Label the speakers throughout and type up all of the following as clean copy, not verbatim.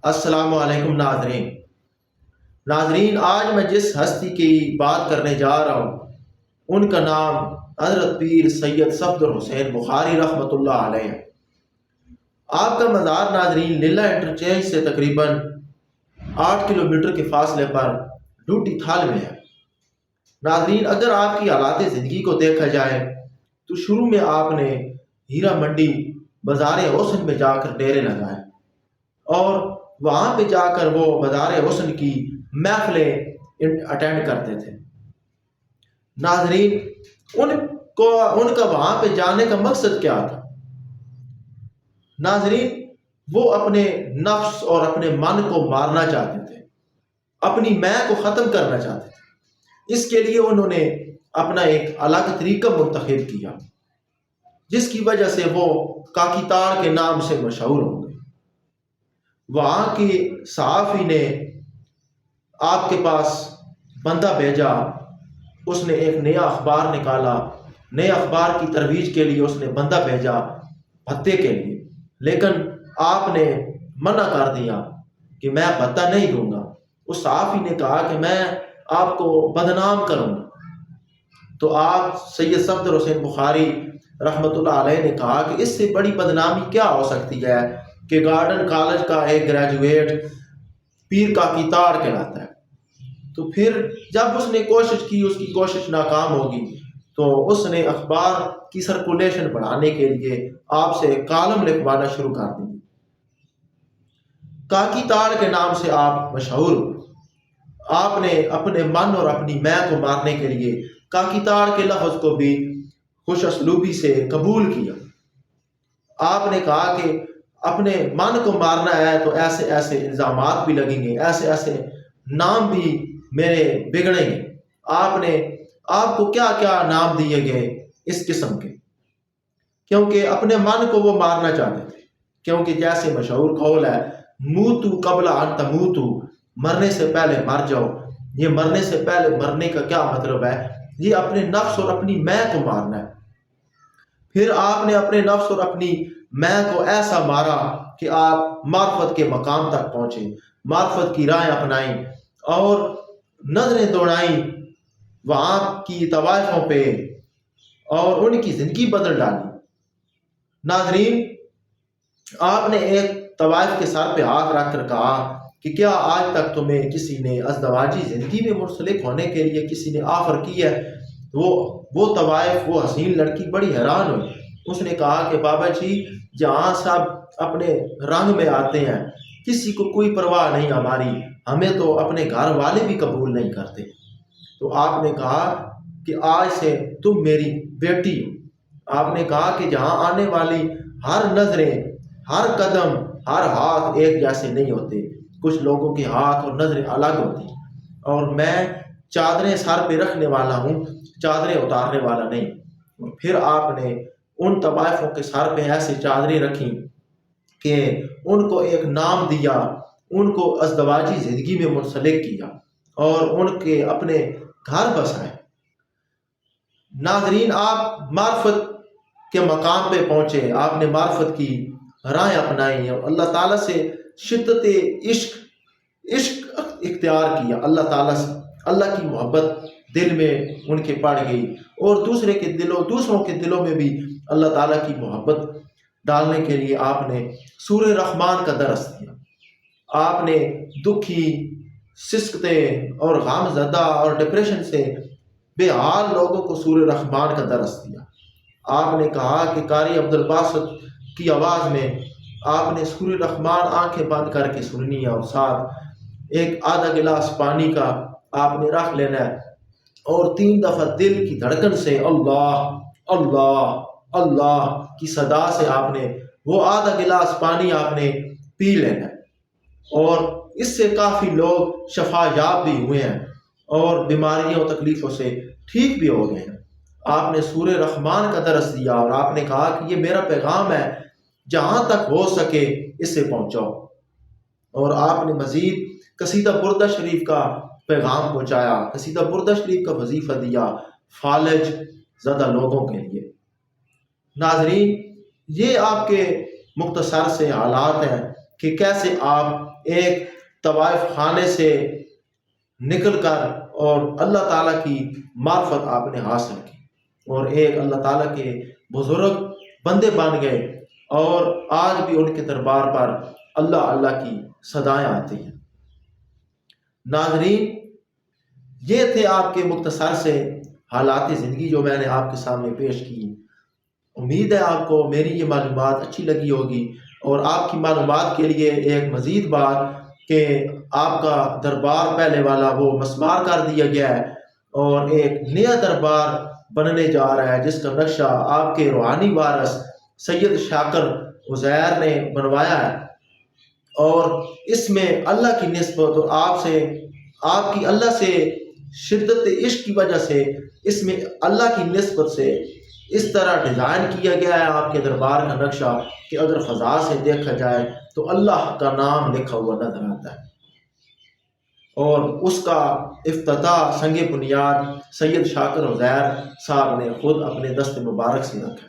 Speaker 1: السلام علیکم ناظرین، آج میں جس ہستی کی بات کرنے جا رہا ہوں ان کا نام حضرت پیر سید صفدر حسین بخاری رحمۃ اللہ علیہ ہے۔ آپ کا مزار ناظرین للہ انٹرچینج سے تقریباً 8 کلومیٹر کے فاصلے پر ڈوٹی تھال میں ہے۔ ناظرین، اگر آپ کی حالات زندگی کو دیکھا جائے تو شروع میں آپ نے ہیرا منڈی بازار حسن میں جا کر ڈیرے لگائے اور وہاں پہ جا کر وہ بازار حسن کی محفلیں اٹینڈ کرتے تھے۔ ناظرین، ان کا وہاں پہ جانے کا مقصد کیا تھا؟ ناظرین، وہ اپنے نفس اور اپنے من کو مارنا چاہتے تھے، اپنی میں کو ختم کرنا چاہتے تھے۔ اس کے لیے انہوں نے اپنا ایک الگ طریقہ منتخب کیا جس کی وجہ سے وہ کاکی تاڑ کے نام سے مشہور ہو گئے۔ وہاں کی صحافی نے آپ کے پاس بندہ بھیجا، اس نے ایک نیا اخبار نکالا، نئے اخبار کی ترویج کے لیے اس نے بندہ بھیجا بھتے کے لیے، لیکن آپ نے منع کر دیا کہ میں بھتہ نہیں دوں گا۔ اس صحافی نے کہا کہ میں آپ کو بدنام کروں گا۔ تو آپ سید صفدر حسین بخاری رحمۃ اللہ علیہ نے کہا کہ اس سے بڑی بدنامی کیا ہو سکتی ہے کہ گارڈن کالج کا ایک گریجویٹ پیر کاکی تاڑ کہلاتا ہے۔ تو پھر جب اس نے کوشش کی، اس کی کوشش ناکام ہوگی، تو اس نے اخبار کی سرکولیشن بڑھانے کے لیے آپ سے کالم لکھوانا شروع کر دی۔ کاکی تاڑ کے نام سے آپ مشہور ہوئے۔ آپ نے اپنے من اور اپنی میں کو مارنے کے لیے کاکی تاڑ کے لفظ کو بھی خوش اسلوبی سے قبول کیا۔ آپ نے کہا کہ اپنے من کو مارنا ہے تو ایسے ایسے الزامات بھی لگیں گے، ایسے ایسے نام بھی میرے بگڑیں گے۔ آپ کو کیا کیا نام دیے گئے اس قسم کے، کیونکہ اپنے من کو وہ مارنا چاہتے تھے۔ کیونکہ جیسے مشہور قول ہے، موتو قبل ان تموتو، مرنے سے پہلے مر جاؤ۔ یہ مرنے سے پہلے مرنے کا کیا مطلب ہے؟ یہ اپنے نفس اور اپنی میں کو مارنا ہے۔ پھر آپ نے اپنے نفس اور اپنی میں کو ایسا مارا کہ آپ معرفت کے مقام تک پہنچے، معرفت کی راہیں اپنائیں اور نظریں دوڑائیں وہاں کی طوائفوں پہ اور ان کی زندگی بدل ڈالی۔ ناظرین، آپ نے ایک طوائف کے سر پہ ہاتھ رکھ کر کہا کہ کیا آج تک تمہیں کسی نے ازدواجی زندگی میں منسلک ہونے کے لیے کسی نے آفر کی ہے؟ وہ طوائف، وہ حسین لڑکی بڑی حیران ہوئی۔ اس نے کہا کہ بابا جی، جہاں سب اپنے رنگ میں آتے ہیں، کسی کو کوئی پرواہ نہیں ہماری، ہمیں تو اپنے گھر والے بھی قبول نہیں کرتے۔ تو آپ نے کہا کہ آج سے تم میری بیٹی ہو۔ آپ نے کہا کہ جہاں آنے والی ہر نظریں، ہر قدم، ہر ہاتھ ایک جیسے نہیں ہوتے، کچھ لوگوں کے ہاتھ اور نظریں الگ ہوتی ہیں، اور میں چادریں سر پہ رکھنے والا ہوں، چادریں اتارنے والا نہیں۔ اور پھر آپ نے ان طوائفوں کے سر پہ ایسی چادریں رکھیں کہ ان کو ایک نام دیا، ان کو ازدواجی زندگی میں منسلک کیا اور ان کے اپنے گھر بسائے۔ ناظرین، آپ معرفت کے مقام پہ پہنچے، آپ نے معرفت کی راہیں اپنائی اور اللہ تعالیٰ سے شدت عشق اختیار کیا۔ اللہ تعالیٰ سے اللہ کی محبت دل میں ان کے پڑ گئی اور دوسروں کے دلوں میں بھی اللہ تعالیٰ کی محبت ڈالنے کے لیے آپ نے سورہ رحمان کا درس دیا۔ آپ نے دکھی، سسکتے اور غم زدہ اور ڈپریشن سے بے حال لوگوں کو سورہ رحمان کا درس دیا۔ آپ نے کہا کہ قاری عبدالباسط کی آواز میں آپ نے سورہ رحمان آنکھیں بند کر کے سننی ہے اور ساتھ ایک آدھا گلاس پانی کا آپ نے رکھ لینا ہے اور 3 دفعہ دل کی دھڑکن سے اللہ اللہ اللہ کی صدا سے آپ نے وہ آدھا گلاس پانی آپ نے پی لینا ہے، اور اس سے کافی لوگ شفا یاب بھی ہوئے ہیں اور بیماریوں تکلیفوں سے ٹھیک بھی ہو گئے ہیں۔ آپ نے سورہ رحمان کا درس دیا اور آپ نے کہا کہ یہ میرا پیغام ہے، جہاں تک ہو سکے اس سے پہنچاؤ۔ اور آپ نے مزید قصیدہ بردہ شریف کا پیغام پہنچایا، قصیدہ بردہ شریف کا وظیفہ دیا فالج زدہ لوگوں کے لیے۔ ناظرین، یہ آپ کے مختصر سے حالات ہیں کہ کیسے آپ ایک طوائف خانے سے نکل کر اور اللہ تعالیٰ کی معرفت آپ نے حاصل کی اور ایک اللہ تعالیٰ کے بزرگ بندے بن گئے، اور آج بھی ان کے دربار پر اللہ اللہ کی صدائیں آتی ہیں۔ ناظرین، یہ تھے آپ کے مختصر سے حالات زندگی جو میں نے آپ کے سامنے پیش کی۔ امید ہے آپ کو میری یہ معلومات اچھی لگی ہوگی، اور آپ کی معلومات کے لیے ایک مزید بات کہ آپ کا دربار پہلے والا وہ مسمار کر دیا گیا ہے، اور ایک نیا دربار بننے جا رہا ہے جس کا نقشہ آپ کے روحانی وارث سید شاکر عزیر نے بنوایا ہے، اور اس میں اللہ کی نسبت اور آپ کی اللہ سے شدت عشق کی وجہ سے اس میں اللہ کی نسبت سے اس طرح ڈیزائن کیا گیا ہے آپ کے دربار کا نقشہ کہ اگر فضا سے دیکھا جائے تو اللہ کا نام لکھا ہوا نظر آتا ہے، اور اس کا افتتاح سنگ بنیاد سید شاکر عزیر صاحب نے خود اپنے دست مبارک سے رکھا۔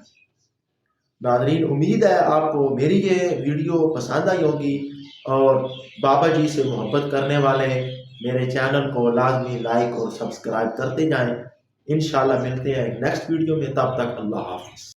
Speaker 1: ناظرین، امید ہے آپ کو میری یہ ویڈیو پسند آئی ہوگی، اور بابا جی سے محبت کرنے والے میرے چینل کو لازمی لائک اور سبسکرائب کرتے جائیں۔ انشاءاللہ ملتے ہیں ایک نیکسٹ ویڈیو میں، تب تک اللہ حافظ۔